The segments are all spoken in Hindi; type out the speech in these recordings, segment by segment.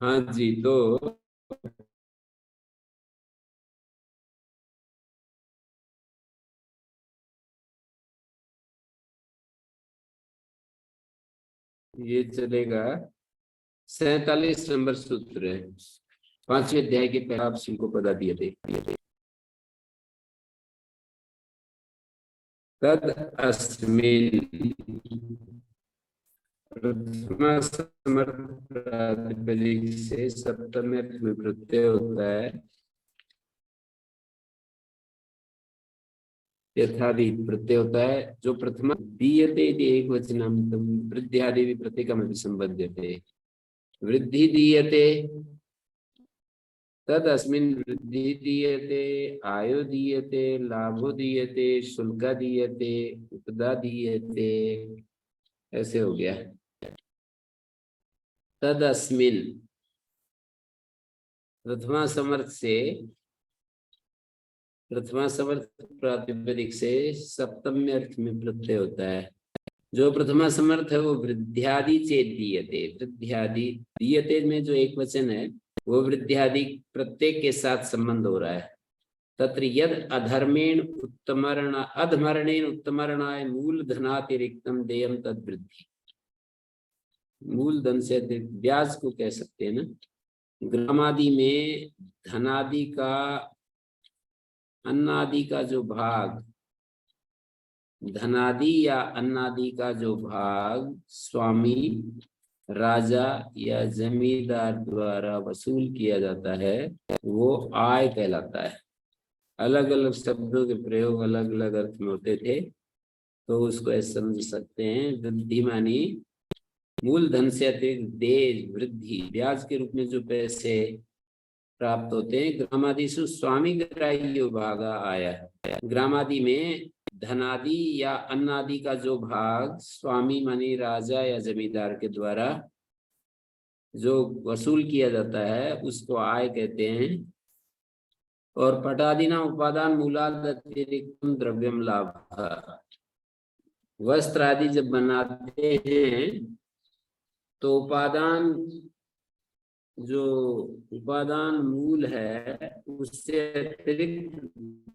हाँ जी, तो ये चलेगा। 47 नंबर सूत्र है, 5वें अध्याय के पहला आप को पता दिए थे। तद अस्मिन् प्रथमा समर्थ प्रातिपदिक से सप्तमी अर्थ में प्रत्यय होता है। यथादि प्रत्यय होता है जो प्रथमा दीयते इति एक वचनान्तम वृद्ध्यादि प्रत्येकमपि संबध्यते। वृद्धि दीयते तद अस्मिन् वृद्धि दीयते, आयो दीयते, लाभो दीयते, शुल्क दीयते, उपदा दीयते। ऐसे हो गया। तद अस्मिन् प्रथमा समर्थ से, प्रथमा समर्थ प्रातिपदिक से सप्तमी अर्थ में प्रत्यय होता है। जो प्रथमा समर्थ है वो वृद्ध्यादि चेत दीयते, वृद्ध्यादि दीयते में जो एक वचन है वो वृद्ध्यादि प्रत्येक के साथ संबंध हो रहा है। तत्र यद अधर्मेण उत्तमरण अधमरणेन उत्तमरणाय मूल धनातिरिक्तम देयम तद वृद्धि। मूल धन से अतिरिक्त ब्याज को कह सकते हैं ना। ग्रामादि में धनादि का, अन्नादि का जो भाग, धनादि या अन्नादि का जो भाग स्वामी, राजा या जमींदार द्वारा वसूल किया जाता है वो आय कहलाता है। अलग अलग शब्दों के प्रयोग अलग अलग अर्थ में होते थे, तो उसको ऐसे समझ सकते हैं। वृद्धि मानी मूल धन से अतिरिक्त देय, वृद्धि ब्याज के रूप में जो पैसे प्राप्त होते हैं। ग्रामादिषु स्वामी ग्राह्यो भागा आया। ग्रामादि में धनादि या अन्नादि का जो भाग स्वामी मानी राजा या जमींदार के द्वारा जो वसूल किया जाता है उसको आय कहते हैं। और पटादिना उपादान मूलाद अतिरिक्तम द्रव्यम लाभ। वस्त्र आदि जब बनाते हैं तो उपादान, जो उपादान मूल है उससे अतिरिक्त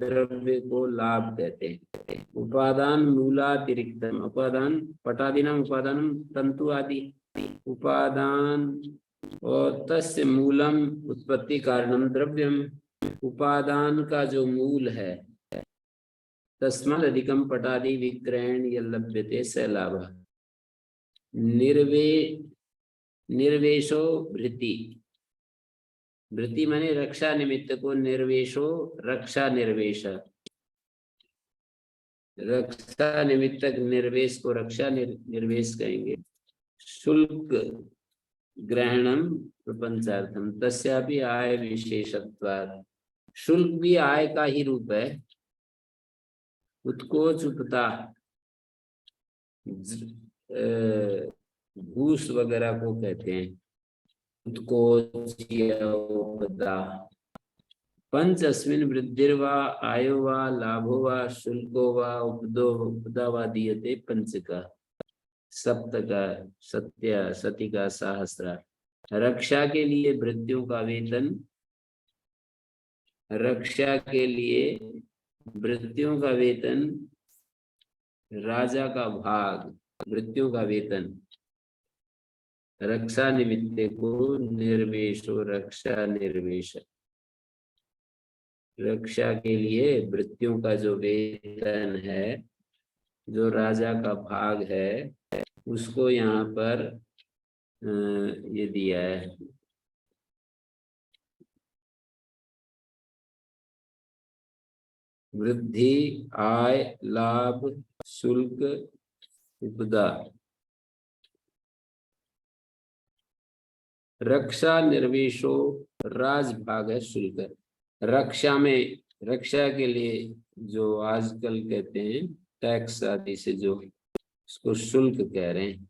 द्रव्य को लाभ कहते हैं। उपादान मूलातिरिक्तम, उपादान पटादिनाम उपादानम तंतु आदि, उपादान और तस्य मूलम उत्पत्ति कारणम द्रव्यम, उपादान का जो मूल है तस्मात् अधिकम पटादि विक्रयण यल्लभ्यते स लाभः। निर्वेशो भृति, भृति माने रक्षा निमित्त को, निर्वेशो रक्षा निर्वेश, रक्षा निमित्तक निर्वेश को रक्षा निर्वेश कहेंगे। शुल्क ग्रहणम प्रपंचार्थम तस्यापि आय विशेषत्वात्। शुल्क भी आय का ही रूप है। उत्कोच उपता, घूस वगैरह को कहते हैं उत्कोच या उपदा। पंच अस्मिन् वृद्धिर्वा आयो वा लाभो वा शुल्को वा उपदो उपदा वा दीयते पंच का, सप्त का, सत्य सती का सहस्रा। रक्षा के लिए भृत्यों का वेतन, रक्षा के लिए भृत्यों का वेतन, राजा का भाग, भृत्यों का वेतन, रक्षा निमित्ते को निर्वेशो रक्षा निर्वेश, रक्षा के लिए भृत्यों का जो वेतन है, जो राजा का भाग है, उसको यहाँ पर ये दिया है। वृद्धि, आय, लाभ, शुल्क, उपदा। रक्षा निर्वेशो राजभाग है शुल्क। रक्षा में, रक्षा के लिए जो आजकल कहते हैं टैक्स आदि से जो, उसको शुल्क कह रहे हैं।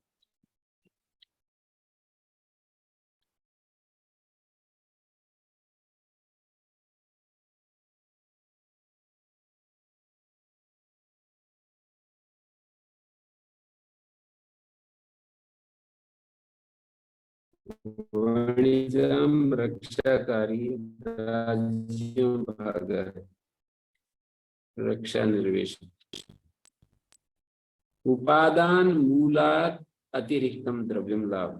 वाणिज्यम रक्षाकारी राज्यों भाग, रक्षा निर्वेश। उपादान मूलात अतिरिक्तम द्रव्यम लाभ।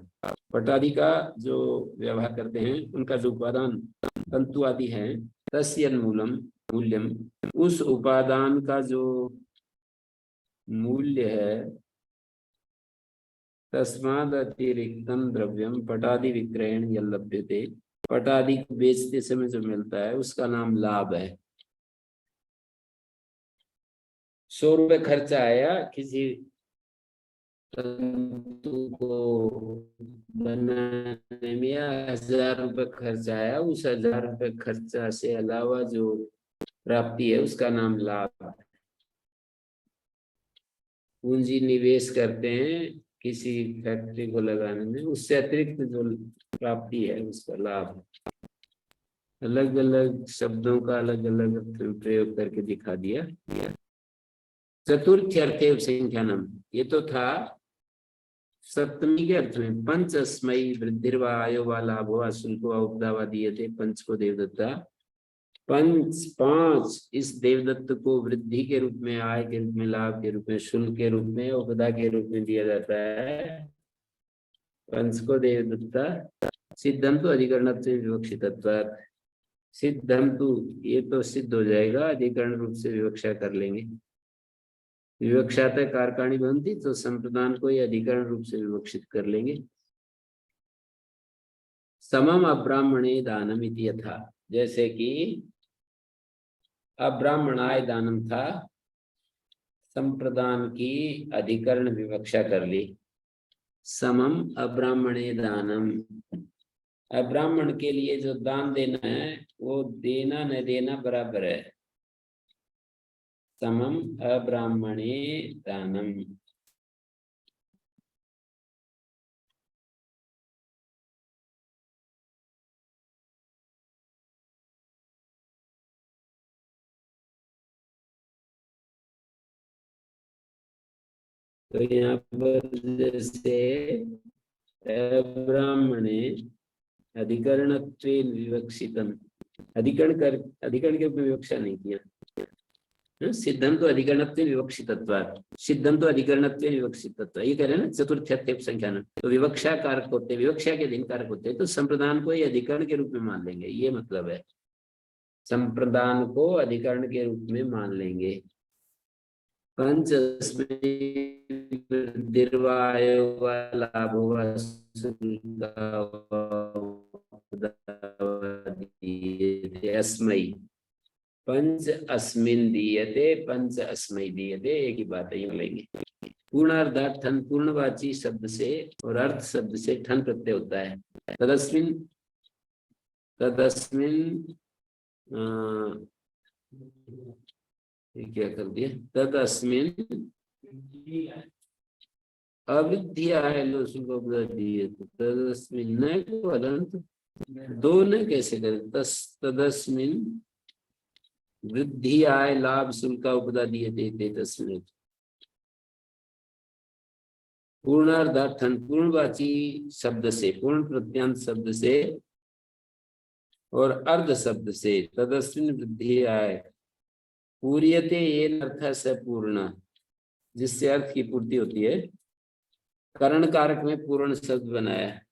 पटादि का जो व्यवहार करते हैं उनका जो उपादान तंतु आदि है, तस्य मूलम मूल्यम, उस उपादान का जो मूल्य है, तस्माद अतिरिक्तम द्रव्यम पटादि विक्रयण या लभ्यते, पटादि को बेचते समय जो मिलता है उसका नाम लाभ है। 100 रुपए खर्चा आया किसी तंतु को बनाने में, या 1000 रुपए खर्चा आया, उस 1000 रुपए खर्चा से अलावा जो प्राप्ति है उसका नाम लाभ है। पूंजी निवेश करते हैं किसी फैक्ट्री को लगाने में, उससे अतिरिक्त जो प्राप्ति है उसका लाभ। अलग अलग शब्दों का अलग अलग प्रयोग करके दिखा दिया। चतुर्थ अर्थे संख्यानम, ये तो था सप्तमी के अर्थ में। पंच अस्मयी वृद्धिर्वा आयो वा लाभो वा शुल्को वा उपदा वा दीयते, पंच को देवदत्ता, पंच 5 इस देवदत्त को वृद्धि के रूप में, आय के रूप में, लाभ के रूप में, शुल्क के रूप में, उपदा के रूप में दिया जाता है। पंच को देवदत्ता सिद्धंतु अधिकरणत्व विवक्षितत्वात्, सिद्धंतु ये तो सिद्ध हो जाएगा, अधिकरण रूप से विवक्षा कर लेंगे। विवक्षात कारकाणी बनती तो संप्रदान को ये अधिकरण रूप से विवक्षित कर लेंगे। समम अब्राह्मणे दानम इति यथा, जैसे कि अब्राह्मणाय दानम था, संप्रदान की अधिकरण विवक्षा कर ली। समम अब्राह्मणे दानम, अब्राह्मण के लिए जो दान देना है वो देना न देना बराबर है। समम अब्राह्मणे दानम, तो यहाँ पर जैसे ब्राह्मणे अधिकरणत्वे विवक्षितम, अधिकरण के रूप में विवक्षा नहीं किया। सिद्धंतो अधिकरणत्वे विवक्षितत्वात्, सिद्धंतो अधिकरणत्वे विवक्षितत्व, ये कह रहे हैं ना चतुर्थ्यत्व संख्यान। तो विवक्षा कारक होते, विवक्षा के दिन कारक होते, तो संप्रदान को ये अधिकरण के रूप में मान लेंगे, ये मतलब है। संप्रदान को अधिकरण के रूप में मान लेंगे। पंच अस्मयी, पंच अस्मिन दीयते, पंच अस्मयी दीयते, एक ही बात है, यूं लेंगे। पूर्णार्धात ठन पूर्णवाची शब्द से और अर्थ शब्द से ठन प्रत्यय होता है। तदस्मिन, तदस्मिन ये क्या कर दिया, तदस्मिन अविद्या है, लो सुको दिए, तदस्मिन न को अदंत दो न कैसे करें, तदस्मिन वृद्धि आय लाभ शुल्क उपदा दिए थे तस्मिन। पूर्णार्धार्थन पूर्णवाची शब्द से, पूर्ण प्रत्यांत शब्द से और अर्ध शब्द से, तदस्मिन वृद्धि आय, पूर्यते ये अर्थ से पूर्ण, जिससे अर्थ की पूर्ति होती है। करण कारक में पूर्ण शब्द बनाया है।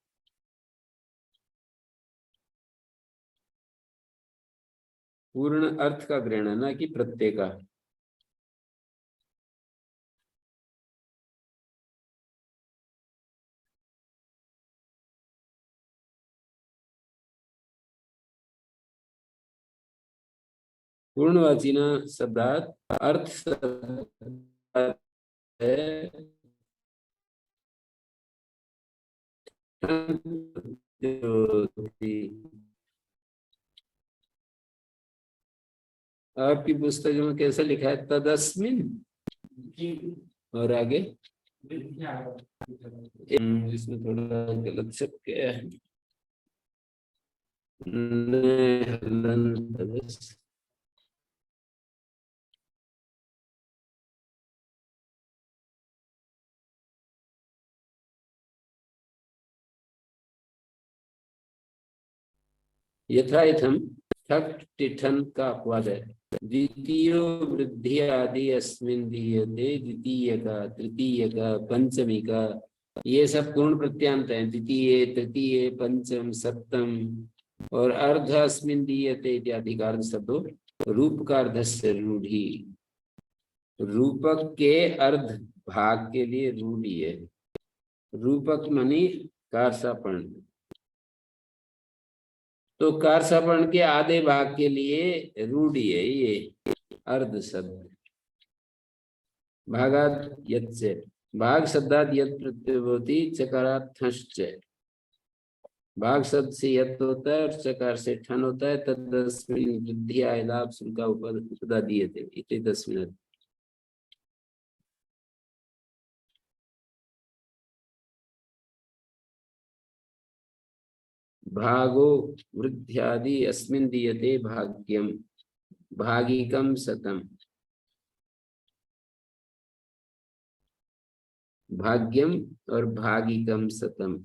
पूर्ण अर्थ का ग्रहण है, ना कि प्रत्यय का। पूर्णवाची ना शब्दार्थ अर्थ है, आपकी पुस्तक में कैसे लिखा है? तदस्मिन। और आगे इसमें थोड़ा गलत शब्द क्या है? यथायथम ठक टिठन का अपवाद है। द्वितीय वृद्धि आदि अस्मिन दीयते, द्वितीय का, तृतीय का, पंचमी का, ये सब पूर्ण प्रत्यांत है। द्वितीय, तृतीय, पंचम, सप्तम और अर्ध अस्मिन दीयते इत्यादि का अर्ध शब्दों रूप का अर्धस्य रूढ़ी। रूपक के अर्ध भाग के लिए रूढ़ी है। रूपक मनी कारसापर्ण, तो कारसापर्ण के आधे भाग के लिए रूढ़ी है ये अर्ध शब्द। भागात यच्च, भाग शब्दात यत् प्रत्यय होती, चकारात ठश्च। भाग शब्द से यत् होता है और चकार से ठन होता है। तदस्मिन् वृद्धि आयलाप शुल्का उपदा दिए थे इति तस्मिन्। भागो वृद्ध्यादि अस्मिन् दीयते भाग्यम, भागिकम शतम। भाग्यम और भागिकम शतम।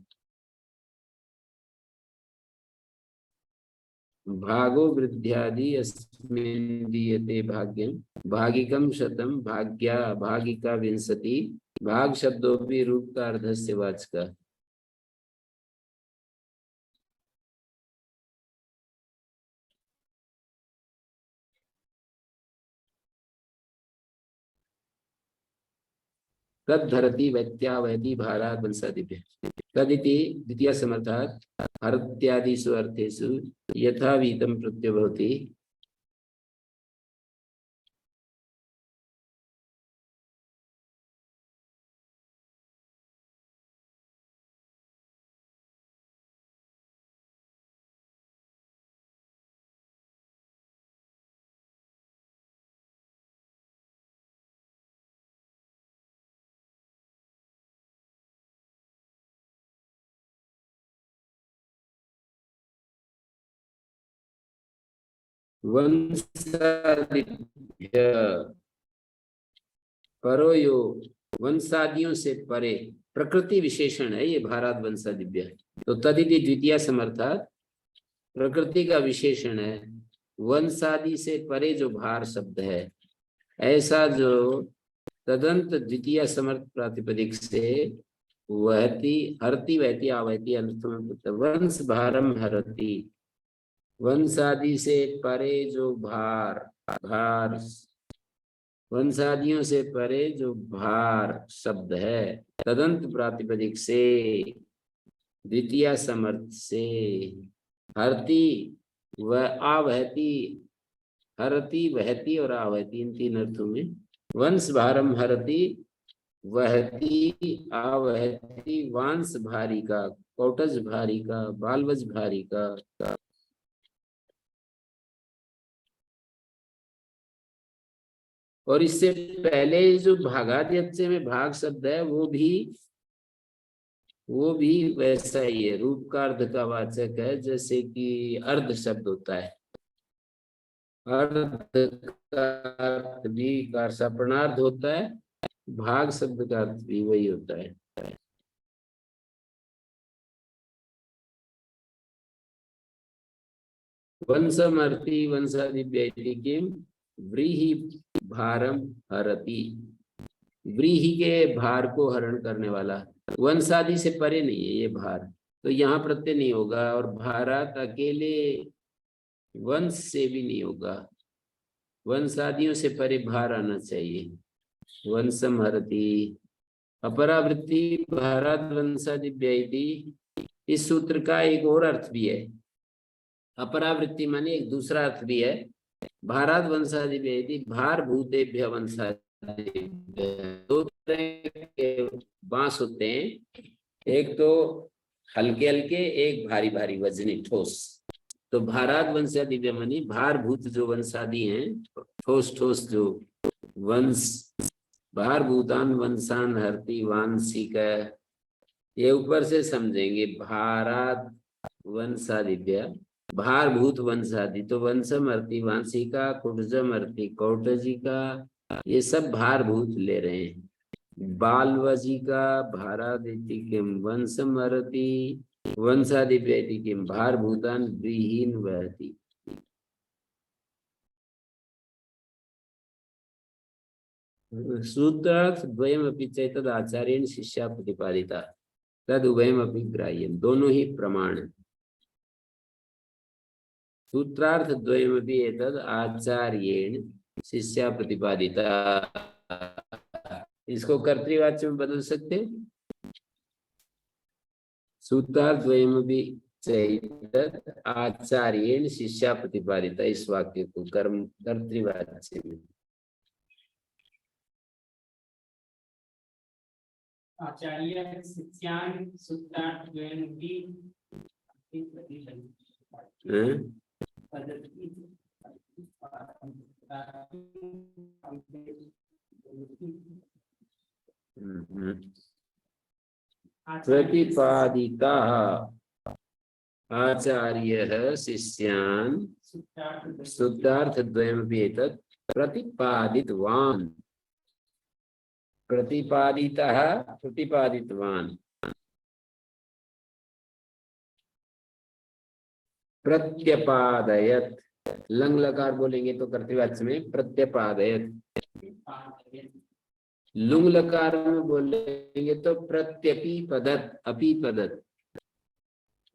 भागो वृद्ध्यादि अस्मिन् दीयते भाग्यम, भागिकम शतम, भाग्या भागिका विंशति। भाग शब्दों भी रूप का अर्धस्य वाचक। तद धरती वैत्या वैदी भारात वंशादिभ्य। तदिति द्वितीय समर्थात् हरत्यादिषु अर्थेषु यथावीतम प्रत्यय भवति। वंशादिभ्य परो यो, वंशादियों से परे प्रकृति विशेषण है ये भारत वंशादिभ्य। तो तदिति द्वितीय समर्थात् प्रकृति का विशेषण है। वंशादि से परे जो भार शब्द है, ऐसा जो तदंत द्वितीय समर्थ प्रातिपदिक से वहती हरती वहती आवहती अर्थों में वंश भारम हरती। वंशादि से परे जो भार, भार वंशादियों से परे जो भार शब्द है, तदंत प्रातिपदिक से द्वितीय समर्थ से हरती व आवहती, हरती वहती और आवहती, इन तीन अर्थों में वंश भारम हरती वहती आवहती वांस भारी का, कौटज भारी का, बालवज भारी का। और इससे पहले जो भागाद्यस्य में भाग शब्द है वो भी वैसा ही है, रूप का अर्ध का वाचक है। जैसे कि अर्ध शब्द होता है, अर्ध का अर्थ भी कारसापणार्थ होता है, भाग शब्द का अर्थ भी वही होता है। वंशमर्ति वंशादिभ्य किम व्रीहि भारम हरति। व्रीहि के भार को हरण करने वाला, वंश आदि से परे नहीं है ये भार, तो यहाँ प्रत्यय नहीं होगा। और भारात अकेले वंश से भी नहीं होगा, वंश आदियों से परे भार आना चाहिए। वंशम हरति, अपरावृत्ति भारात वंशादि व्ययति। इस सूत्र का एक और अर्थ भी है, अपरावृत्ति माने एक दूसरा अर्थ भी है। भारात वंशादि व्ययति, भार भूतेभ्य वंशादि। दो तरह के बांस होते हैं, एक तो हल्के हल्के, एक भारी भारी वजनी ठोस। तो भारात वंशादि मानी भार भूत जो वंशादि हैं, ठोस ठोस जो वंश, भार भूतान वंशान हरती वांशिका, ये ऊपर से समझेंगे। भारात वंशादिव्य, भार भूत वंशादि, तो वंशम अर्ति वांशिका, कुटजम अर्ति कौटजिका, ये सब भार भूत ले रहे हैं। बालवजिका भारादिति किम वंशम अर्ति वंशादिव्यति किम भार भूतान व्रीहीन वहति। सूत्रार्थ द्वयमपि चैतद आचार्येण शिष्या प्रतिपादिता तद उभयमपि ग्राह्यम, दोनों ही प्रमाण है। सूत्रार्थ द्वयमपि एतद आचार्येण शिष्या प्रतिपादिता, इसको कर्तृवाच्य में बदल सकते हैं। सूत्रार्थ द्वयमपि चैतद आचार्येण शिष्या प्रतिपादिता, इस वाक्य को कर्म कर्तृवाच्य में। आचार्य शिष्यान् सूत्रार्थ द्वयमपि प्रतिपादिता आचार्यः शिष्यान् सूत्रार्थ द्वयमपि एतत् प्रतिपादितवान्, प्रतिपादितः प्रतिपादितवान्। प्रत्यपादयत, लंग लकार बोलेंगे तो कर्तृवाच्य में प्रत्यपादयत, लुंग लकार में बोलेंगे तो प्रत्यपिपदत, अपिपदत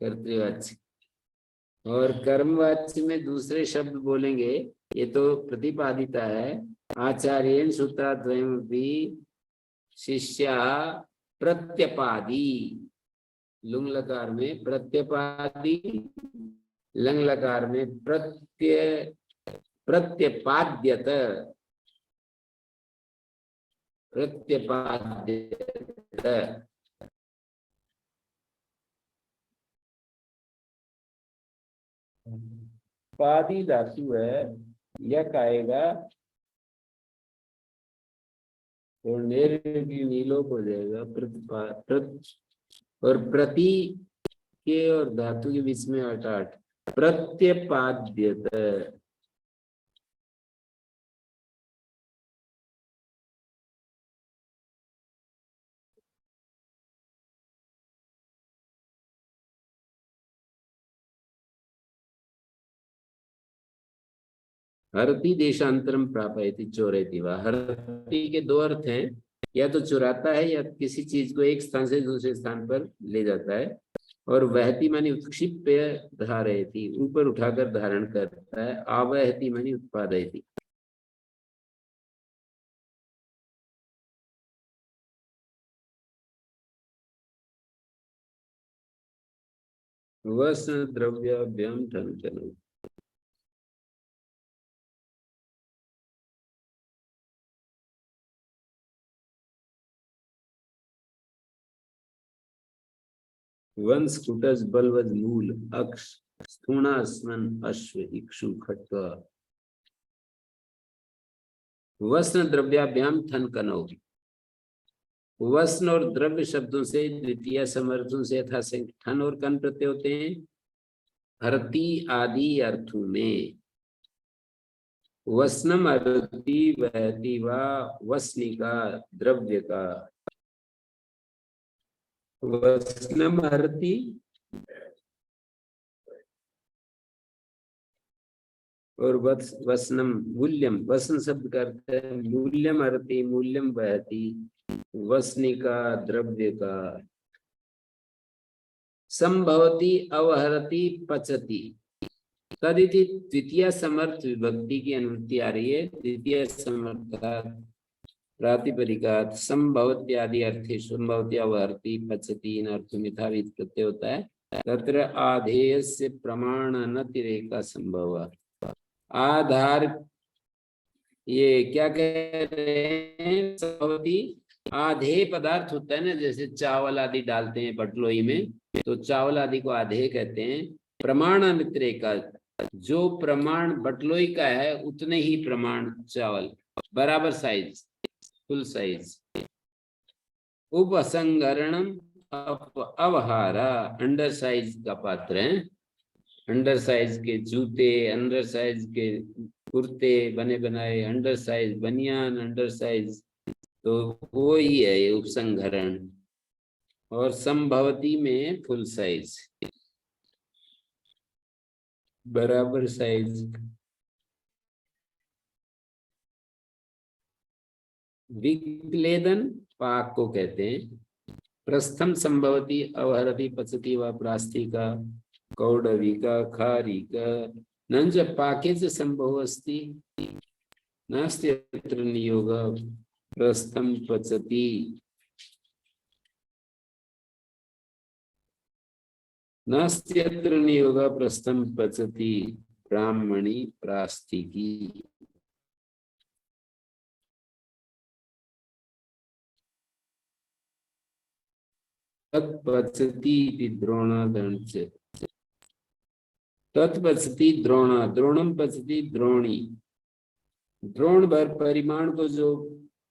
कर्तृवाच्य। और कर्मवाच्य में दूसरे शब्द बोलेंगे, ये तो प्रतिपादिता है। आचार्येण सूत्राद्वयमपि शिष्या प्रत्यपादी, लुंग लकार में प्रत्यपादी, लंग लकार में प्रत्यपाद्यत, प्रत्यपाद्यत। पादी धातु है, यक आएगा और नीलोप हो जाएगा और प्रति के और धातु के बीच में अटाट, प्रत्यपाद्यत। हरति देशांतरम प्रापयति चोरयति वा, हरति के दो अर्थ हैं, या तो चुराता है या किसी चीज को एक स्थान से दूसरे स्थान पर ले जाता है। और वहति मानी उत्क्षिप्य धारयति, ऊपर उठाकर धारण करता है। आवहति मानी उत्पादयति। वस्त्र द्रव्याभ्याम ठनठन, वंश कुटज बलवज मूल अक्ष स्थूणा स्मन अश्व इक्षु खट्व। वस्त्र द्रव्याभ्याम ठन कनौ, वस्न और द्रव्य शब्दों से द्वितीय समर्थों से यथासंख्य ठन और कन प्रत्यय होते हैं हरति आदि अर्थों में। वस्नम हरति वहति वा, वस्निका द्रव्य का, वस्नम हरति और वसनम मूल्यम, वसन शब्द का अर्थ है मूल्यम अर्ति, मूल्यम बहती, वसनिका द्रव्य का। संभवती अवहरती पचती, तदिति द्वितीय समर्थ विभक्ति की अनुवृत्ति आ रही है। द्वितीय समर्थ प्रातिपदिकात् संभवत्यादि अर्थे संभवती अवहरती पचती इन अर्थों में यथाविध प्रत्यय होता है। तत्र आधेयस्य प्रमाणानतिरेका संभव, आधार ये क्या कह रहे हैं, संभवती आधेय पदार्थ होता है ना, जैसे चावल आदि डालते हैं बटलोई में, तो चावल आदि को आधेय कहते हैं। प्रमाणानतिरेका, जो प्रमाण बटलोई का है उतने ही प्रमाण चावल, बराबर साइज, फुल साइज। उपसंहरणम अवहारा, अंडर साइज का पात्र है, अंडर साइज के जूते, अंडर साइज के कुर्ते बने बनाए, अंडर साइज बनियान, अंडर साइज, तो वो ही है ये उपसंहरण। और संभवती में फुल साइज, बराबर साइज। विक्लेदन पाक को कहते हैं। प्रस्थम संभवती अवहरती पचती व प्रास्थिका कौडविका खारिका नंज पाकेच संभव अस्ति नास्ति यत्र नियोग प्रस्थम पचति, नास्ति यत्र नियोग प्रस्थम पचति ब्राह्मणी प्रास्थिकी। तत्पचति द्रोणादंड से, तत्पचति द्रोणा, द्रोणम पचति द्रोणी, द्रोण भर परिमाण को जो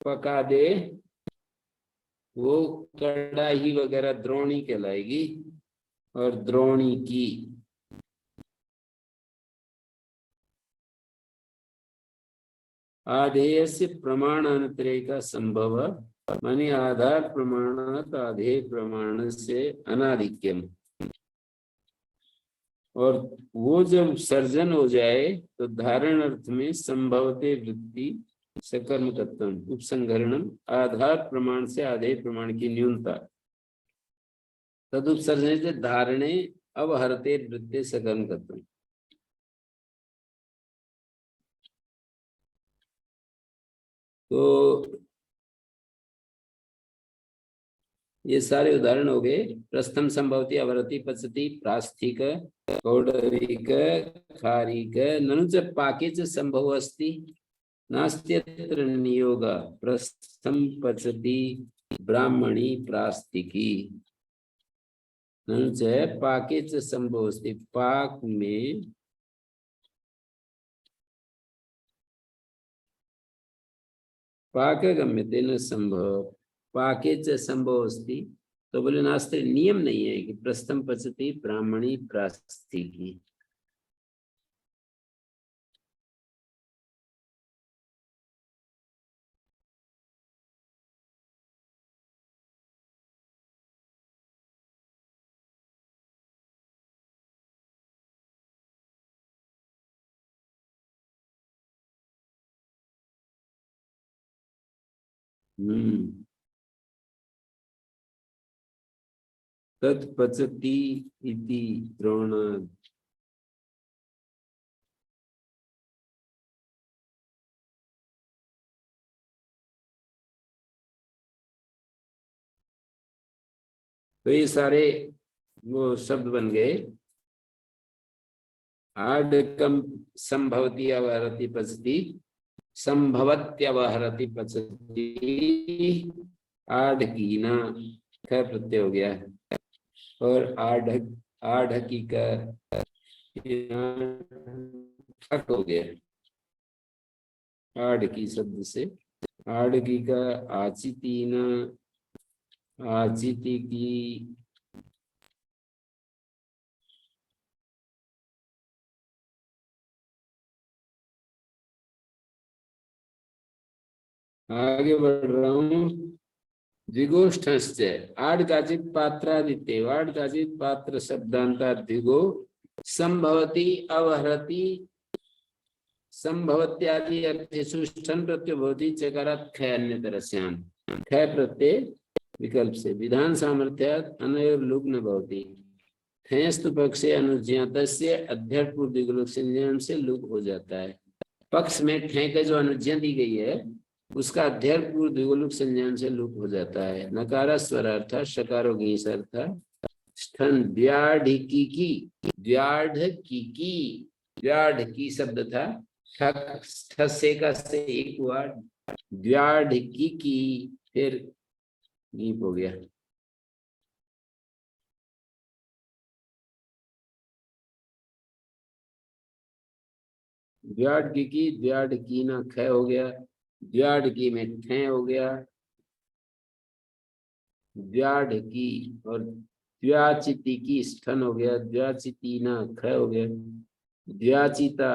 पका दे वो कड़ाही वगैरह द्रोणी कहलाएगी, और द्रोणी की। आधेय से प्रमाणांतरेका संभव, माने आधार प्रमाणात आधेय प्रमाण से अनाधिक्यम, और वो जब सर्जन हो जाए तो धारण अर्थ में संभवते वृत्ति सकर्म तत्व उपसंहरणम, आधार प्रमाण से आधेय प्रमाण की न्यूनता, तदुपसर्जन से धारणे अवहरते वृत्ति सकर्म तत्व। तो ये सारे उदाहरण हो गए। प्रस्थम संभवती अवरति पचति प्रास्थिक कौडविक खारिक ननु च पाके च संभव अस्ति नास्त्यत्र नियोग प्रस्थम पचति ब्राह्मणी प्रास्थिकी ननु च पाके च संभव अस्ति, पाक में पाक गम्यते न संभव, पाके च संभव अस्ति, तो बोले नास्ते नियम नहीं है कि प्रस्थम पचति ब्राह्मणी प्रास्थिकी। तत्पचति इति द्रोण, तो ये सारे वो शब्द बन गए। आडकम संभवती अवहरति पचति, संभवत्यवहरति पचति, आढ़कीना ख प्रत्यय हो गया, और आढ़की का ठक हो गया, आढ़की शब्द से। आढ़की का आचितीना, आचिति की आगे बढ़ रहा हूं। द्विगोष्ठस्य आड़ काचित पात्रादित्य, आड़ काचित पात्र शब्दांता द्विगो संभवती अवहरती संभवत्यादि अर्थेषु ष्ठन् प्रत्ययो भवति चकारात् ख अन्यतरस्याम् ख प्रत्यय विकल्प से विधान सामर्थ्यात् अनयोर लुक न भवति ठेस्तु पक्षे अनुज्ञातस्य अध्यर्थ पूर्व दिग्लोक संज्ञा से लुक हो जाता है। पक्ष में ठे का जो अनुज्ञा दी गई है उसका अध्यर्थ पूर्व द्विगुलुक संज्ञान से लुक हो जाता है। नकार स्वरार्थ शकारो गीस अर्थ स्थन द्व्याढ़की की द्व्याढ़की शब्द था ठक से का से एक हुआ द्व्याढ़की की फिर गीप हो गया। द्व्याढ़की ना ख हो गया द्व्याढ़की में ठ हो गया द्व्याढ़की और द्व्याचिति की स्थन हो गया द्व्याचिति ना ख हो गया द्व्याचिता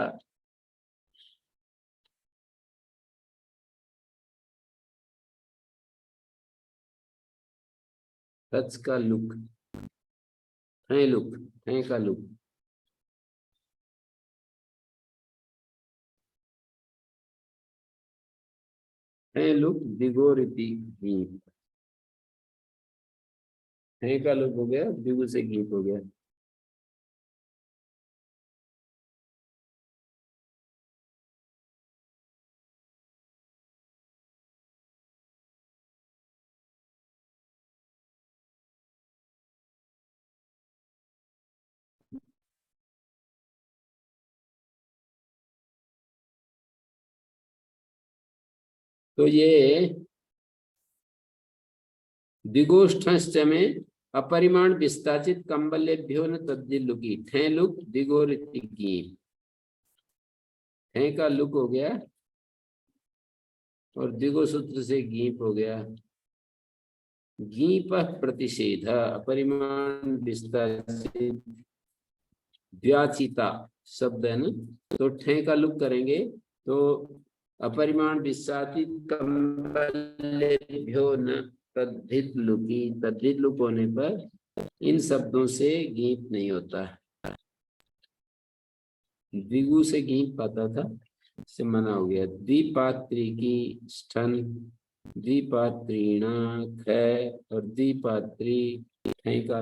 तच का लुक ठ का लुक लुक दिगोरिति का लुक हो गया दिगु से गीत हो गया। तो ये दिगोष्ठश्च में अपरिमाण विस्ताचित कंबलेभ्यो न तद्दिलुकी ठे लुक दिगोरिति ठे का लुक हो गया और दिगो सूत्र से गीप हो गया गीप प्रतिषेध अपरिमाण विस्ताचित द्व्याचिता शब्द है ना तो ठे का लुक करेंगे तो अपरिमाण विस्ताचित कंबलेभ्यो न तद्धित लुक होने पर इन शब्दों से गीत नहीं होता द्विगु से गीत पाता था से मना हो गया। द्विपात्री की स्थन द्विपात्रीणा ख और द्विपात्री ठे का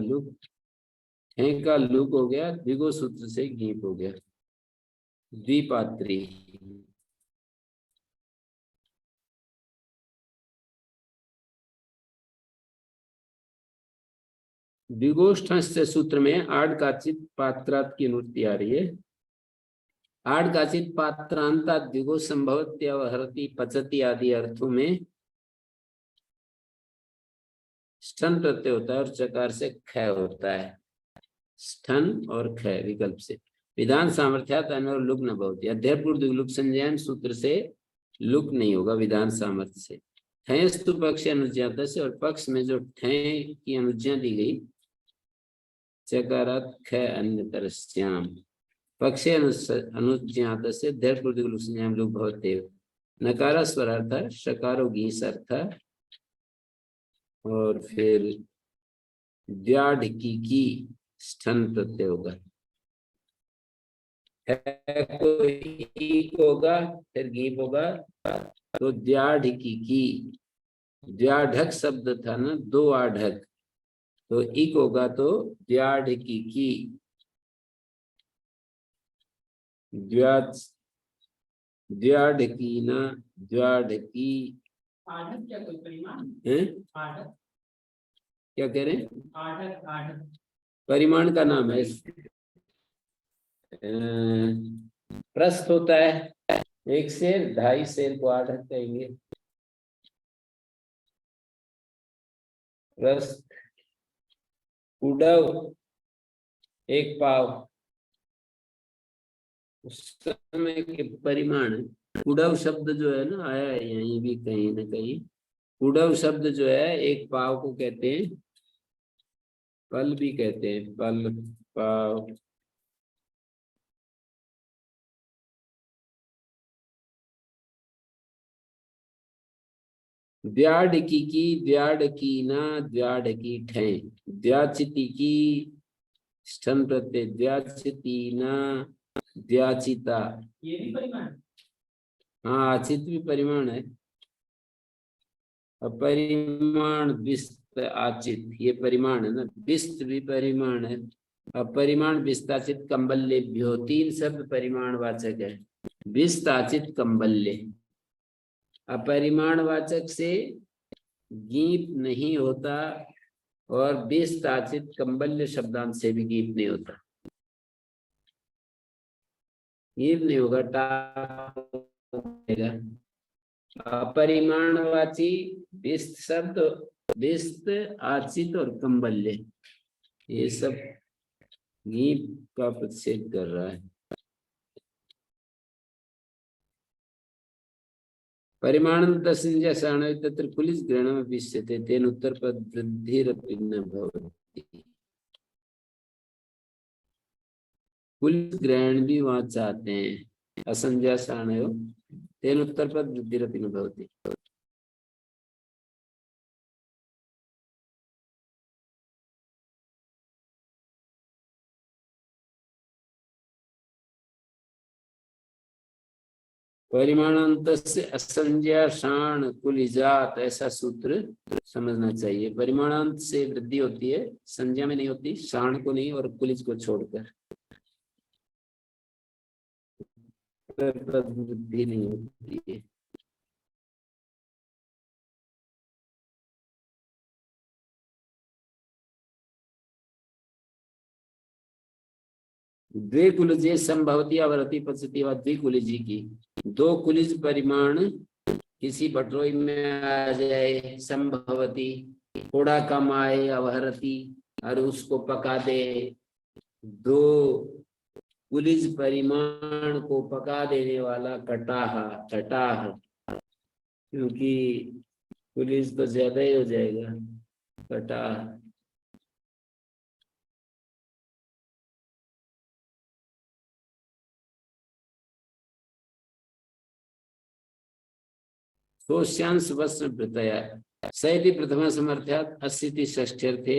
लुक हो गया द्विगु सूत्र से गीत हो गया द्विपात्री। द्विगोष्ठस्य सूत्र में आड काचित पात्रात की अनुवृत्ति आ रही है। आड काचित पात्रांता द्विगो संभवत्यवहरति पचति आदि अर्थों में स्थन प्रत्यय होता है और चकार से ख होता है स्थन और ख विकल्प से विधान सामर्थ्यात और लुक न भवति अध्ययपूर्व लुक संज्ञान सूत्र से लुक नहीं होगा विधान सामर्थ्य से। ठेस्तु पक्ष अनुज्ञात से और पक्ष में जो ठे की अनुज्ञा दी गई चकारात् ख अन्यतरस्याम पक्षे अनुज्ञात से अध्ययपूर्व लुक भवते नकार स्वरार्थ शकारो गीस अर्थ और फिर द्व्याढ़की की स्थन प्रत्यय होगा होगा फिर गीप होगा तो द्व्याढ़की की द्व्याढ़क शब्द था ना दो आढ़क तो इक होगा तो द्व्याढ़की की द्व्याढ़की ना द्व्याढ़की आढ़त क्या कोई परिमाण है आढ़त क्या कह रहे हैं आढ़त परिमाण का नाम है प्रस्थ होता है 1 सेर 2.5 सेर को आढ़त कहेंगे प्रस्थ उड़व 1 पाव उस समय के परिमाण उड़व शब्द जो है ना आया है यहीं भी कहीं ना कहीं उड़व शब्द जो है 1 पाव को कहते हैं पल भी कहते हैं पल पाव द्व्याढ़की की द्व्याढ़की ना द्व्याढ़की ठे द्व्याचिति की स्थन प्रत्यय द्व्याचिति ना द्व्याचिता ये भी परिमाण हाँ, आचित भी परिमाण है। अपरिमाण विस्त आचित, ये परिमाण है ना। विस्त भी परिमाण है। अपरिमाण विस्ताचित कंबल्येभ्यो, 3 शब्द परिमाण वाचक है। विस्ताचित कंबल्य, अपरिमाण वाचक से गीप नहीं होता, और विस्ताचित कंबल्य शब्दांत से भी गीप नहीं होता। गीप नहीं होगा, अपरिमाणवाची विस्त शब्द, विस्त, आचित और कंबल्य, ये सब गीप का प्रतिषेध कर रहा है। परिमाणं संज्ञा सारणं तत्र कुलिस ग्रहणम् विश्यते, तेन उत्तरपद वृद्धिरपि न भवति। कुलिस ग्रहण भी वहां चाहते हैं, असंज्ञा सारणं तेन उत्तरपद वृद्धिरपि न भवति। परिमाणांतस्य असंज्ञा शाण कुलिजात, ऐसा सूत्र समझना चाहिए। परिमाणांत से वृद्धि होती है, संज्ञा में नहीं होती, शाण को नहीं और कुलिज को छोड़कर वृद्धि नहीं होती है। द्वे कुलिजे संभवती अवरति पचती व द्विकुलिजी की, 2 कुलिज परिमाण किसी बटरोई में आ जाए, संभवती, थोड़ा कम आए, अवहरती और उसको पका दे। 2 कुलिज परिमाण को पका देने वाला कटाह, कटाह, क्योंकि कुलिज तो ज्यादा ही हो जाएगा, कटाह। सोष्यांश वस्त्र प्रत्यय सैति प्रथमा समर्थ्यात् अस्ति षष्ठ्यर्थे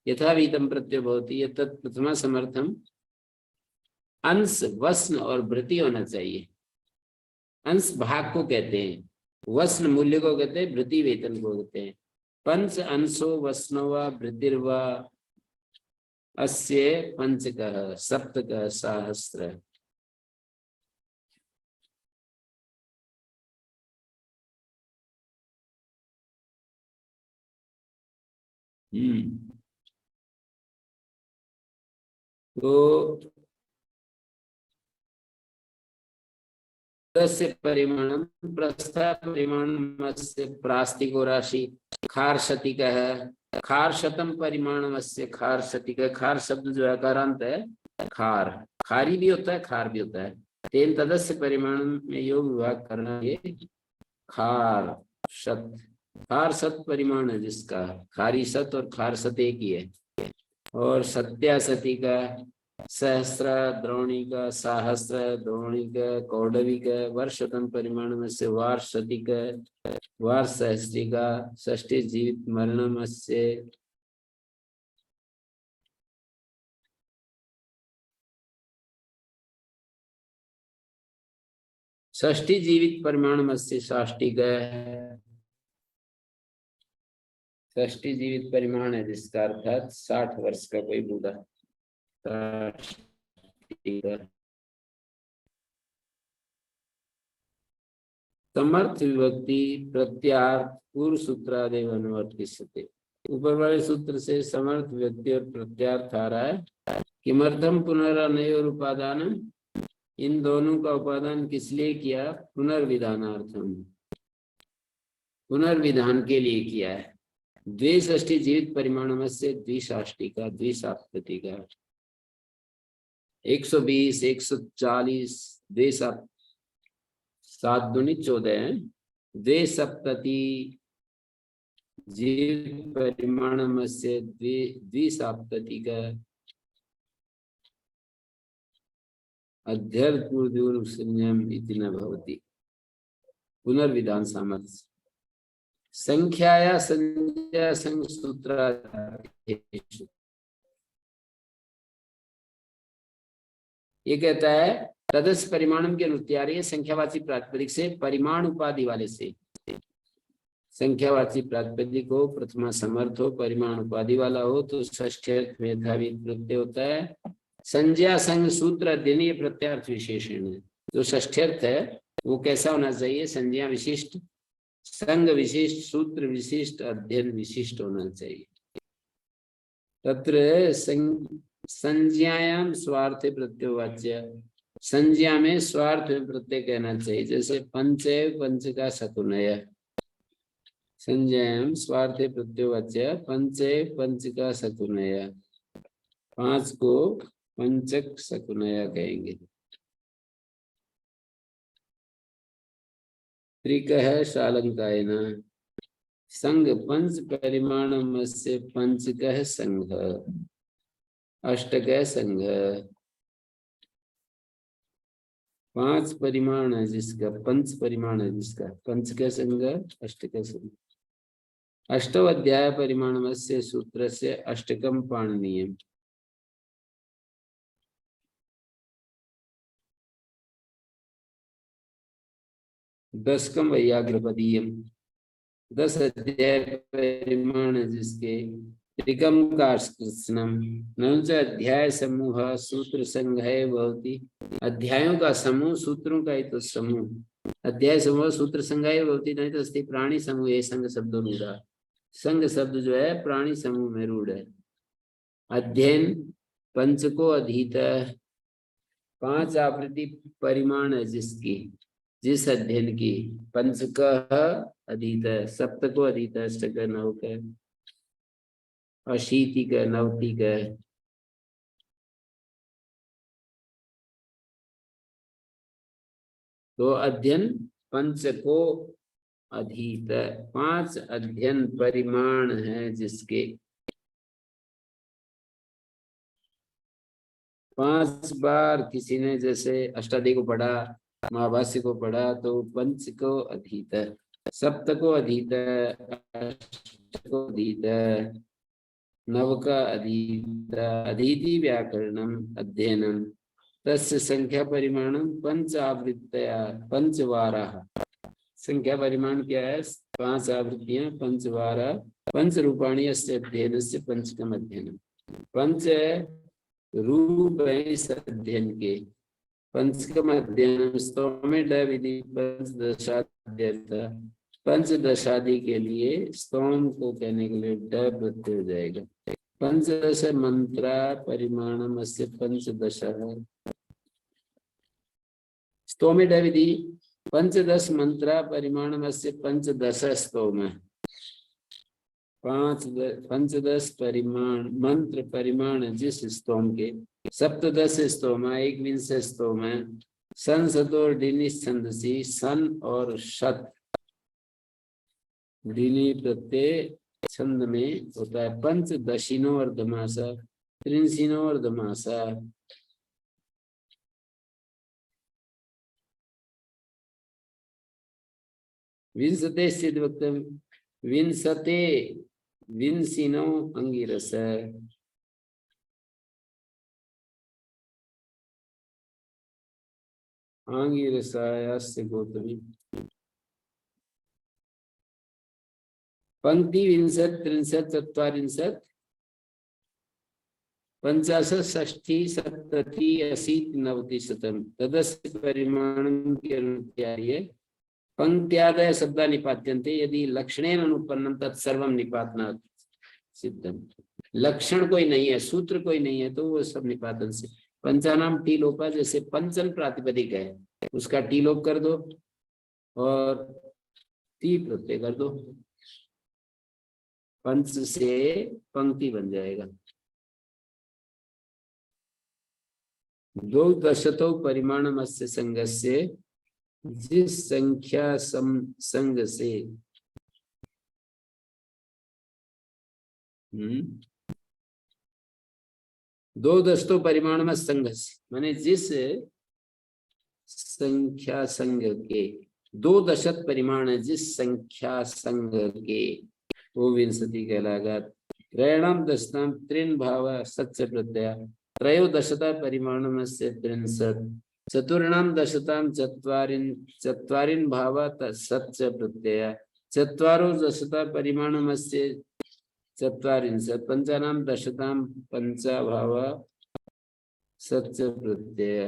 यथावीतम प्रत्यय भवति, तत् प्रथमा समर्थम अंश, वस्न और वृत्ति होना चाहिए। अंश भाग को कहते हैं, वस्न मूल्य को कहते हैं, वृत्ति वेतन को कहते हैं। पंच अंशो वस्नो व वृत्तिर्वा अस्य पंचकः सप्तकः सहस्र। तो परिमाणम प्रस्था परिमाणमस्य प्रास्तिको राशि खारशतिकः, खारशतम परिमाणमस्य खारशतिकः। खार शब्द जो अकारांत है, खार, खारी भी होता है, खार भी होता है। तेन तदस्य परिमाण में योग विभाग करना, ये खार शत, खार शत परिमाण है जिसका, खारी शत और खार शत एक ही है। और सत्यासती का, सहस्र द्रोणिक, सहस्र द्रोणिक, कौडविक, वर्षतम परिमाण में से वार्षतिक, वार सहस्रिका, षष्ठी जीवित मरणम से षष्ठी जीवित परिमाण में से साष्टिक, षष्ठी जीवित परिमाण है जिसका अर्थात 60 वर्ष का कोई बूढ़ा। समर्थ विभक्ति प्रत्यार्थ पूर्व सूत्रादेव अनुवर्तिष्यते, ऊपर वाले सूत्र से समर्थ विभक्ति और प्रत्यार्थ आ रहा है। किमर्थम पुनरनयोर उपादानम, इन दोनों का उपादान किस लिए किया? पुनर्विधानार्थम, पुनर्विधान के लिए किया है। द्विषष्ठी जीवित परिमाण में से द्विषाष्टी का, द्विसाप्तति का, 120, 140, 7 दूनी 14 है। द्विसप्तति जीवित परिमाण में से द्विसाप्तति का अध्यर्पूर्वसंज्ञम इति न भवति। पुनर्विधान सामर्थ्य संख्याया संज्ञा संग सूत्रार्थेषु, ये कहता है तदस्य परिमाणम के अनुत्यार्य संख्यावाची प्रातिपदिक से परिमाण उपाधि वाले से। संख्यावाची प्रातिपदिक हो, प्रथमा समर्थ हो, परिमाण उपाधि वाला हो तो षष्ठ्यर्थ मेधावी प्रत्यय होता है। संज्ञा संघ सूत्र अध्ययनीय प्रत्यार्थ विशेषण है। जो षष्ठ्यर्थ है वो कैसा होना चाहिए? संज्ञा विशिष्ट, संघ विशिष्ट, सूत्र विशिष्ट, अध्ययन विशिष्ट होना चाहिए। तत्र संज्ञायाम स्वार्थ प्रत्ययवाच्य, संज्ञा में स्वार्थ में प्रत्यय कहना चाहिए। जैसे पंच पंच का सकुनय, संज्ञायाम स्वार्थ प्रत्ययवाच्य पंच पंच का सकुनय, पांच को पंचक सकुनय कहेंगे। त्रिकः शालंकायन संघ पंच परिमाणम से पंचकः संघ, अष्टकः संघ, पांच परिमाण है जिसका, पंच परिमाण है जिसका, पंच का संघ, अष्ट का संघ। अष्टव अध्याय परिमाण से सूत्र से अष्टकम पाणनीयम। दशकम वैयाग्रपदीयम, 10 अध्याय परिमाण जिसके त्रिकम कार्ष्णम। नवच अध्याय समूह सूत्र संघ है भवती, अध्यायों का समूह, सूत्रों का ही तो समूह। अध्याय समूह सूत्र संघ है भवती, नहीं तो अस्ति प्राणी समूह है संघ शब्दों रूढ़ा। संघ शब्द जो है प्राणी समूह में रूढ़ है। अध्ययन पंच को अधीत, पांच आवृत्ति परिमाण है जिसकी, जिस अध्ययन की, पंच का अधीत, सप्त को अधीत, अष्ट नव का, अशीति का, नवति का। तो अध्ययन पंच को अधीत, पांच अध्ययन परिमाण है जिसके, पांच बार किसी ने जैसे अष्टादि को पढ़ा, महाभाष्य को पढ़ा तो पंच को अधीत, सप्त को अधीत, अष्ट को अधीत, नव का अधीत, अधीति व्याकरणम अध्ययनम, तस्य संख्या परिमाणम पंच आवृत्तया पंचवारः। संख्या परिमाण क्या है? पांच आवृत्तियां, पंचवारः, पंच रूपाणी अस्य अध्ययनस्य पंचकम अध्ययनम। पंच रूप है इस अध्ययन के, पंचकम अध्ययनम स्तोमे ड विधि पंचदशाध्यर्थ, पंचदशादि के लिए स्तोम को कहने के लिए ड प्रत्यय हो जाएगा। पंचदश मंत्रा परिमाणम अस्य पंचदश, स्तोमे ड विधि पंचदश मंत्रा परिमाणम अस्य पंचदश स्तोम। पंचदश परिमाण मंत्र परिमाण जिस स्तोम के, सप्तदश स्तोम, एक विंश स्तोम, सन सतोर डिनी छंदसी, सन और शत डिनी प्रत्यय छंद में होता है। पंचदशिनो अर्धमासा, त्रिंशिनो अर्धमासा, विंशते सिद्ध वक्तव्य, विंशते विंशिनो अंगिरस, आंगिरसायस्य गौतमी, पंक्ति विंशत त्रिंशत चत्वारिंशत पंचाशत षष्ठी सप्तति अशीति नवति शतम, तदस्य परिमाणं के अनुत्यार्य पंक्त्यादय शब्दा निपात्यन्ते, यदि लक्षणेन अनुपन्नम तत्सर्वम निपातनात् सिद्धम। लक्षण कोई नहीं है, सूत्र कोई नहीं है, तो वो सब निपातन से। पंचानाम टी लोपा, जैसे पंचन प्रातिपदिक है उसका टी लोप कर दो और टी प्रत्यय कर दो, पंच से पंक्ति बन जाएगा। दो दशतो परिमाणम अस्य संघस्य, जिस संख्या संघ से दो दशतो परिमाण संघ से, माने जिस संख्या संघ के, दो दशत परिमाण है जिस संख्या संघ के, वो विंशति कहलाएगा। त्रयणाम दशताम त्रिन भाव सच्च प्रत्यय, त्रयोदशता परिमाणम से त्रिंशत, चतुर्णाम दशताम चत्वारिन भाव सच्च प्रत्यय चत्वारो दशता परिमाणमस्य चत्वारिंशत् पंचानाम दशताम पंचा भाव सच्च प्रत्यय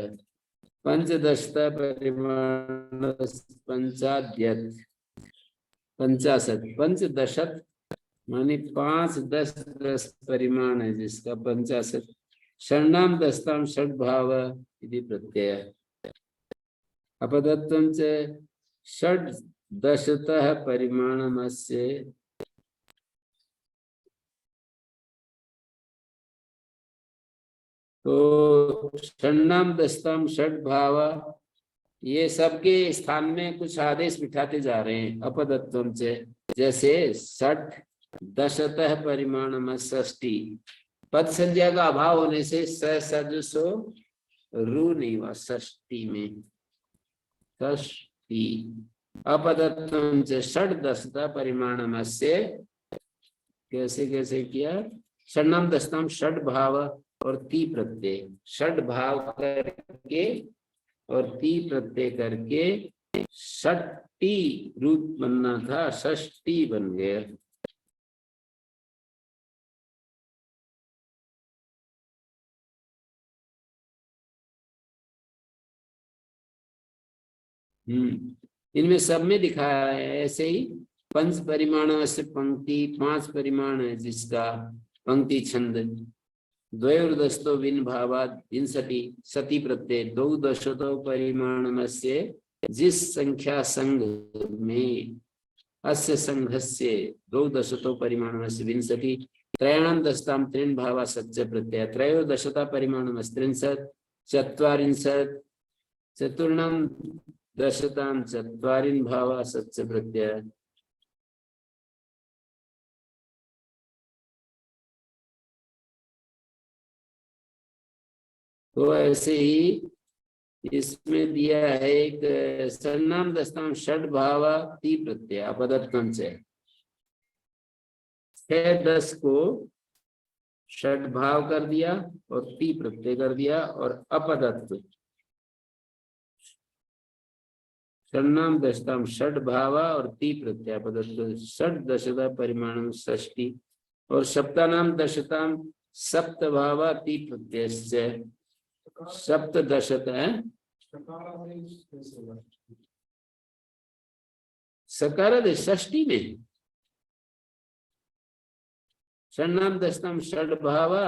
पंचदशता परिमाण पंचाद्यत 50 पंचदशत माने 5 10 10 परिमाण है जिसका 50 षण्णाम दशताम षड भाव इति प्रत्यय अपदत्वं च षड दशतः परिमाणमस्य तो षण्णाम दशताम षड भाव ये सबके स्थान में कुछ आदेश बिठाते जा रहे हैं अपदत्वं च जैसे षट दशतः परिमाणम षष्टि पद संज्ञा का अभाव होने से सजसो रू नहीं हुआ षष्टि में षष्टि अपदत्वं च षट दशतः परिमाणमस्य कैसे कैसे किया षण्णाम दशताम षड भाव और ती प्रत्यय षड भाव करके और ती प्रत्यय करके षष्टि रूप बनना था षष्टि बन गया। इनमें सब में दिखाया है ऐसे ही पंच परिमाण से पंक्ति 5 परिमाण है जिसका पंक्ति छंद द्वयोर्दशतो विन भावाद विंशति सति प्रत्यय 2 दशतो परिमाण से जिस संख्या संघ में अस्य संघस्य 2 दशतो परिमाण से विंशति त्रयाणाम दशताम त्रिन भावा सच्च प्रत्यय त्रयोदशता परिमाण त्रिंशत् चत्वारिंशत् चतुर्णाम दशताम चत्वारिन भावा सच्च प्रत्यय तो ऐसे ही इसमें दिया है एक षण्णाम दशताम षड भावा ती प्रत्यय अपदत्वं से 6 10 को षड भाव कर दिया और ती प्रत्यय कर दिया और अपदत्व षण्णाम दशताम षड भावा और ती प्रत्यय अपदत्व षड दशता परिमाण षष्टि और सप्तानाम दशताम सप्त भावा ती प्रत्यय सप्तदशत है सकार षष्टि में षण्णाम दशताम षड भावा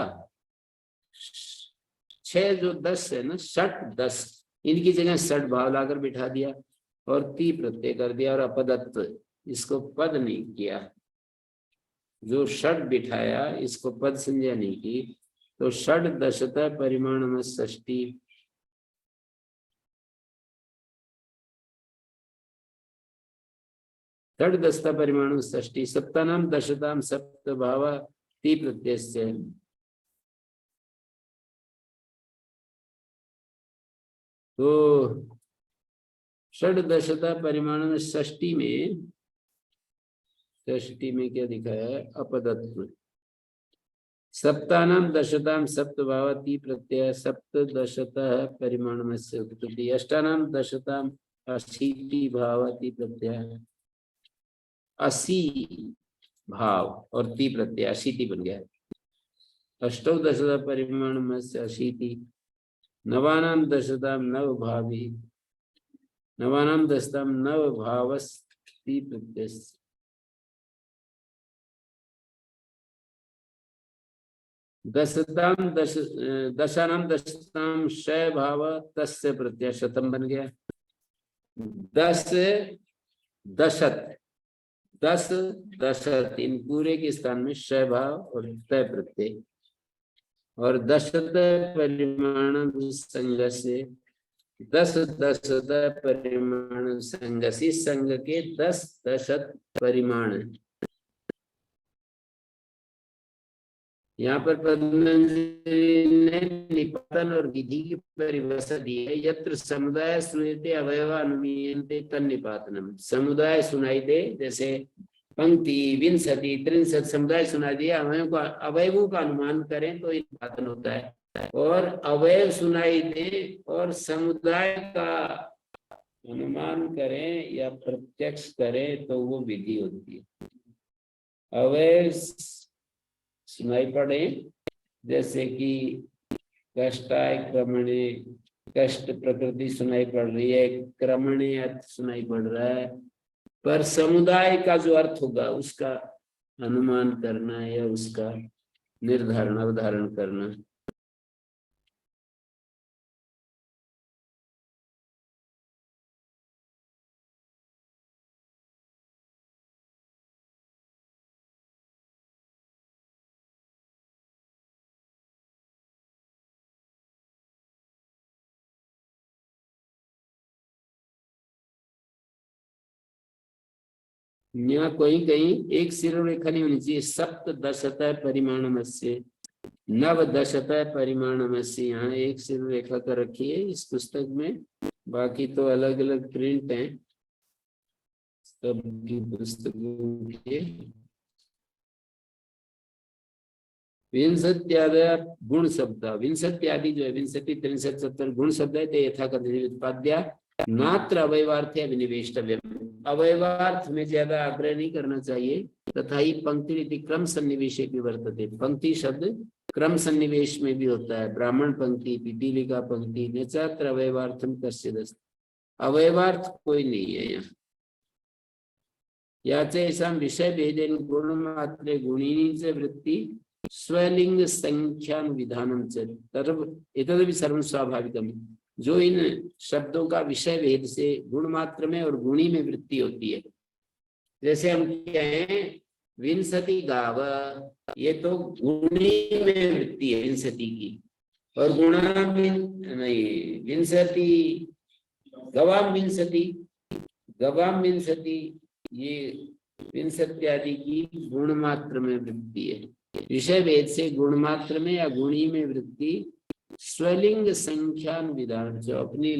6 जो 10 है ना षट 10 इनकी जगह षड भाव लाकर बिठा दिया और ती प्रत्यय कर दिया और अपदत्व इसको पद नहीं किया जो षड बिठाया इसको पद संज्ञा नहीं की तो षड दशता परिमाण में षष्टि षड दशता परिमाण षष्टि सप्तानाम दशताम सप्त भाव ती प्रत्यय से तो षड दशता परिमाण षष्टि में क्या दिखाया है अपदत्व सप्तानाम दशताम सप्त भाव ती प्रत्यय सप्त दशतः परिमाण में से उत्पत्ति अष्टानाम दशताम 80 भाव ती प्रत्यय 80 भाव और ती प्रत्यय 80 बन गया अष्टौ दशता परिमाण में से 80 नवानाम दशताम नव भावी नवानाम दशताम नव भावस ती प्रत्यय दशानाम दशताम शय भाव तस्य प्रत्यय शतम बन गया 10 दशत इन पूरे के स्थान में शय भाव और तय प्रत्यय और दशत परिमाण संघ से 10 दशत परिमाण संघ इस संघ के 10 दशत परिमाण यहाँ पर पतंजलि ने निपातन और विधि की परिभाषा दी है यत्र समुदाय श्रूयते अवयव अनुमीयन्ते तन्निपातनम समुदाय सुनाई दे जैसे पंक्ति विंशति 63 समुदाय सुनाई दिया अवयवों का अनुमान करें तो निपातन होता है और अवयव सुनाई दे और समुदाय का अनुमान करें या प्रत्यक्ष करें तो वो विधि होती है। अवयव सुनाई पड़े जैसे कि कष्टाय क्रमणे, कष्ट प्रकृति सुनाई पड़ रही है, क्रमणे अर्थ सुनाई पड़ रहा है, पर समुदाय का जो अर्थ होगा उसका अनुमान करना या उसका निर्धारण अवधारण करना। यहाँ कहीं कहीं एक शिरोरेखा नहीं होनी चाहिए। सप्त दशतः परिमाणमस्य, नव दशतः परिमाणमस्य, यहाँ एक शिरोरेखा कर रखी है इस पुस्तक में, बाकी तो अलग अलग प्रिंट हैं सबकी पुस्तकों के। विंशत्यादय गुण शब्द, विंशत्यादि जो है विंशति 63 70 गुण शब्द है, ते यथा कथन उत्पाद्या मात्र अवयवार्थ विनिवेष्टव्य, अवयवार्थ में ज्यादा आग्रह नहीं करना चाहिए। तथा ही पंक्ति रीति क्रम सन्निवेश भी वर्तते, पंक्ति शब्द क्रम सन्निवेश में भी होता है। ब्राह्मण पंक्ति, पीपीलिका पंक्ति, न चात्र अवयवार्थम कस्यदस्ति, अवयवार्थ कोई नहीं है यहाँ। याचे ऐसा विषय भेदेन गुण मात्रे गुणिनी च वृत्ति स्वलिंग संख्यानुविधानम च एतदपि सर्वं स्वाभाविकम्, जो इन शब्दों का विषय भेद से गुण मात्र में और गुणी में वृत्ति होती है। जैसे हम कहें विंशति गाव, ये तो गुणी में वृत्ति है विंशति की, और गुणा नहीं, विंशति गवाम विंशति, गवाम विंशति, ये विंशत्यादि की गुण मात्र में वृत्ति है। विषय भेद से गुण मात्र में या गुणी में वृत्ति स्वलिंग संख्या अनुविधान, जो अपनी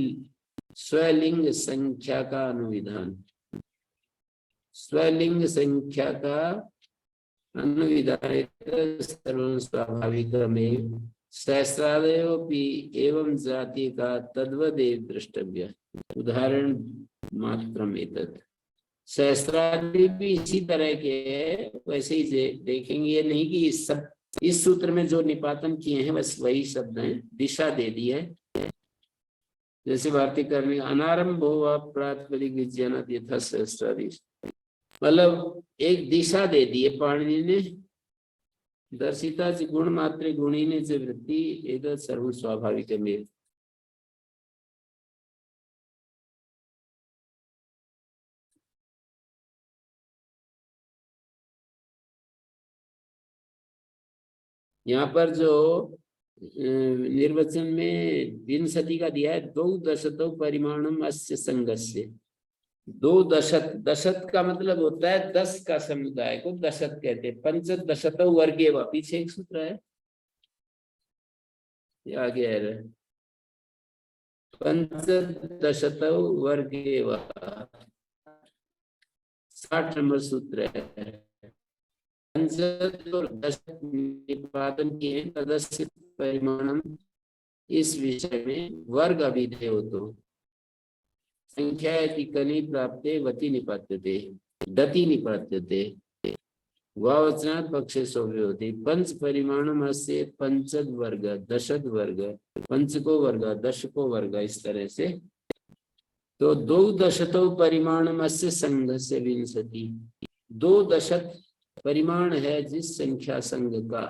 स्वलिंग संख्या का अनुविधान, स्वलिंग संख्या का अनुविधान सर्वं स्वाभाविकमेव सहस्रादयोपि एवं जाति का तद्वदेव द्रष्टव्य, उदाहरण मात्रम एतत्। सहस्रादि भी इसी तरह के है, वैसे ही देखेंगे। ये नहीं कि इस सूत्र में जो निपातन किए हैं बस वही शब्द हैं, दिशा दे दी है। जैसे भारतीय करने अनारंभ हो प्रातिपदिक विज्ञान यथा सहस्रादि, मतलब एक दिशा दे दी है पाणिनि ने। दर्शिता च गुण मात्रे गुणिने च वृत्ति एतत् सर्वं स्वाभाविकमेव। यहाँ पर जो निर्वचन में विंशति का दिया है, दो दशतो परिमाणम अस्य संगस्य, दो दशत, दशत का मतलब होता है 10 का समुदाय को दशत कहते हैं। पंच दशतो वर्गे व, पीछे एक सूत्र है ये आगे है, पंच दशतो वर्गे व 60 नंबर सूत्र है। और निपातन किए तदस्य परिमाणम, इस विषय में वर्ग अभिधेय हो तो संख्या कनि प्राप्ते वति निपात्यते दति निपात्यते वावचनात् पक्षे सौव्य होती। पंच परिमाणम अस्य पंचद वर्ग दशद वर्ग, पंच को वर्ग दश को वर्ग, इस तरह से। तो दो दशतो परिमाणम अस्य संघ से विंशति, दो दशक परिमाण है जिस संख्या संघ का,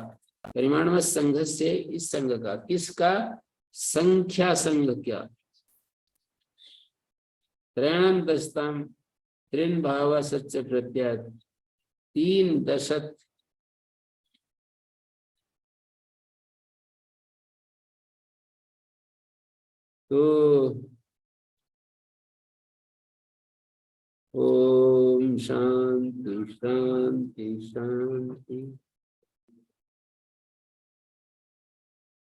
परिमाण संघ से इस संघ का, किसका, संख्या संघ क्या, त्रयण दशताम त्रिन भाव सच्च प्रत्यात, 3 दशक तो ओम शांति शांति शांति।